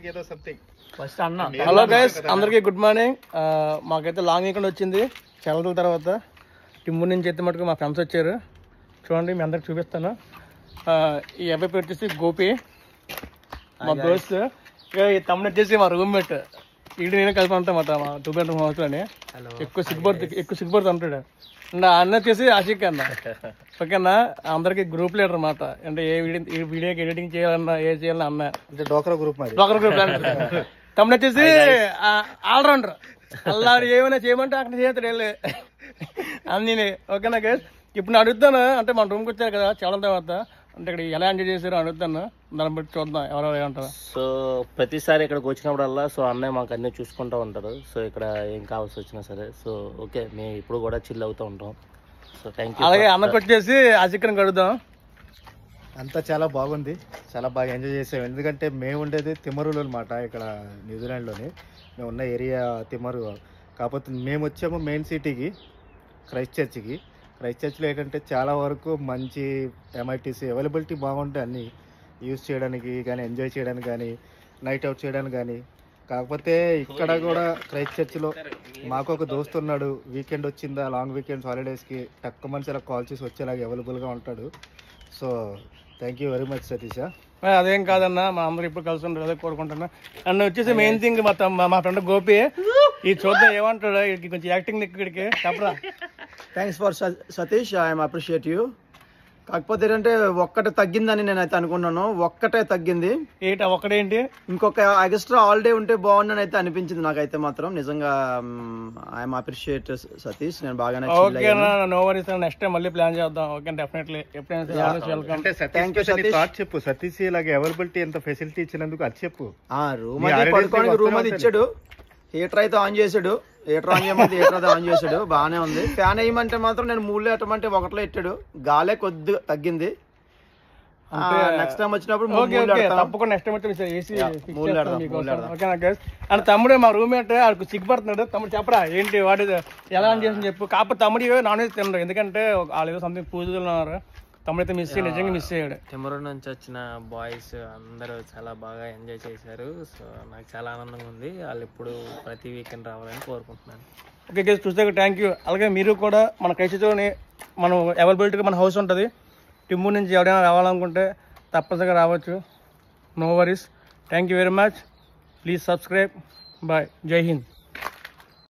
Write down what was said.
Hello guys, అందరికి good morning. మాకైతే long weekend వచ్చింది చాలా రోజుల తర్వాత. టిమ్మూరు నుంచి అయితే మటుకు మా ఫ్రెండ్స్ వచ్చారు. చూడండి, మీ అందరికి చూపిస్తాను. ఈ అబ్బాయి పేరు వచ్చేసి గోపి, మా దోస్త్. ఈ తమ్ముడు వచ్చేసి మా రూమ్మేట్. ఈడు నేను కలిపి ఉంటాం అన్నమాట మా 2 bedroom హౌస్లోనే. ఎక్కువ సిగ్గుపడుతూ ఉంటాడు. అన్న వచ్చేసి ఆషిక్ అన్న. ఓకేనా, అందరికి గ్రూప్ లీడర్ అన్నమాట. అంటే ఏ వీడియోకి ఎడిటింగ్ చేయాలన్నా ఏ చేయాలన్నా అన్న డోక్రా గ్రూప్ తమ్ముడు వచ్చేసి ఆల్రౌండర్. అల్లాడు ఏమైనా చేయమంటే అక్కడ చేస్తాడు వెళ్ళి అన్నీ. ఓకేనా గైస్, ఇప్పుడు నేను అడుగుతాను. అంటే మన రూమ్కి వచ్చారు కదా చాలా తర్వాత, అంటే ఇక్కడ ఎలా ఎంజాయ్ చేశారో అడుగుతాను. దాన్ని బట్టి చూద్దాం ఎవరెవరు ఏమంటారు. సో ప్రతిసారి ఇక్కడికి వచ్చినప్పుడల్లా సో అన్నయ్య మాకు అన్నీ చూసుకుంటూ ఉంటారు. సో ఇక్కడ ఏం కావాల్సి వచ్చినా సరే సో ఓకే, మేము ఇప్పుడు కూడా చిల్ అవుతూ ఉంటాం. So thank you. అలాగే అన్నకు వచ్చేసి ఆచిక్కని అడుగుదాం. అంతా చాలా బాగుంది, చాలా బాగా ఎంజాయ్ చేసాం. ఎందుకంటే మేము ఉండేది తిమ్మరులో అనమాట, ఇక్కడ న్యూజిలాండ్లోని. మేము ఉన్న ఏరియా తిమ్మరు. కాకపోతే మేము వచ్చాము మెయిన్ సిటీకి, క్రైస్ట్ చర్చ్కి. క్రైస్ట్ చర్చ్లో ఏంటంటే చాలా వరకు మంచి ఎంఐటీసీ అవైలబిలిటీ బాగుంటాయి, అన్నీ యూజ్ చేయడానికి కానీ ఎంజాయ్ చేయడానికి కానీ నైట్ అవుట్ చేయడానికి కానీ. కాకపోతే ఇక్కడ కూడా క్రైస్ట్ చర్చ్లో మాకు ఒక దోస్తు ఉన్నాడు. వీకెండ్ వచ్చిందా, లాంగ్ వీకెండ్స్ హాలిడేస్కి తక్కువ మంది అలా కాల్ చేసి వచ్చేలాగా అవైలబుల్గా ఉంటాడు. So thank you very much Satish. అదేం కాదన్న, మా అందరూ ఇప్పుడు కలిసి ఉంటారు అదే కోరుకుంటున్నా. అండ్ వచ్చేసి మెయిన్ థింగ్ మా ఫ్రెండ్ గోపి. ఈ చూద్దాం ఏమంటాడు, ఇక్కడికి కొంచెం యాక్టింగ్ ఇక్కడికి చెప్పరా. Thanks for Satish, I'm appreciate you. కాకపోతే ఏంటంటే ఒక్కటే తగ్గిందని నేనైతే అనుకున్నాను. ఒక్కటే తగ్గింది. ఒక్కటేంటి? ఇంకొక ఎక్స్ట్రా హాలిడే ఉంటే బాగుందని అయితే అనిపించింది నాకైతే మాత్రం. నిజంగా ఐఎమ్ అప్రిషియేట్ సతీష్, నేను బాగానే. నో వరీస్, నెక్స్ట్ టైం మళ్ళీ ప్లాన్ చేద్దాం. ఓకే, డెఫినెట్లీ చెప్పు సతీష్, ఇలాగ అవైలబిలిటీ ఎంత ఫెసిలిటీ ఇచ్చినందుకు అది చెప్పు. రూమ్ అయితే పడుకోవడానికి రూమ్ అది ఇచ్చాడు. హీటర్ అయితే ఆన్ చేశాడు. హీటర్ ఆన్ చేయమంటే హీటర్ అయితే ఆన్ చేశాడు, బాగానే ఉంది. ఫ్యాన్ వేయమంటే మాత్రం నేను 3లో పెట్టమంటే 1లో పెట్టాడు. గాలే కొద్దిగా తగ్గింది. నెక్స్ట్ టైం వచ్చినప్పుడు తప్పకుండా నెక్స్ట్ టైం వచ్చి ఏసీ. అండ్ తమ్ముడు మా రూమ్మేట్ ఆడికి సిగ్గుపడుతున్నాడు. తమ్ముడు చెప్పరా ఏంటి వాడు ఎలా ఆన్ చేసి చెప్పు. కాకపోతే తమ్ముడు నాన్ వెజ్ తినడు, ఎందుకంటే వాళ్ళు ఏదో సంథింగ్ పూజలు ఉన్నారు. తమ్ముడైతే నిజంగా మిస్ అయ్యాడు. తిమ్మూరు నుంచి వచ్చిన బాయ్స్ అందరూ చాలా బాగా ఎంజాయ్ చేశారు. సో నాకు చాలా ఆనందంగా ఉంది. వాళ్ళు ఇప్పుడు ప్రతి వీకెండ్ రావాలని కోరుకుంటున్నాను. ఓకే గైస్, చూస్తే థ్యాంక్ యూ. అలాగే మీరు కూడా మన కైసితోని మనం అవైలబిలిటీగా మన హౌస్ ఉంటుంది. టిమ్మూరు నుంచి ఎవరైనా రావాలనుకుంటే తప్పనిసరిగా రావచ్చు. No worries. Thank you very much. Please subscribe. Bye. జై హింద్.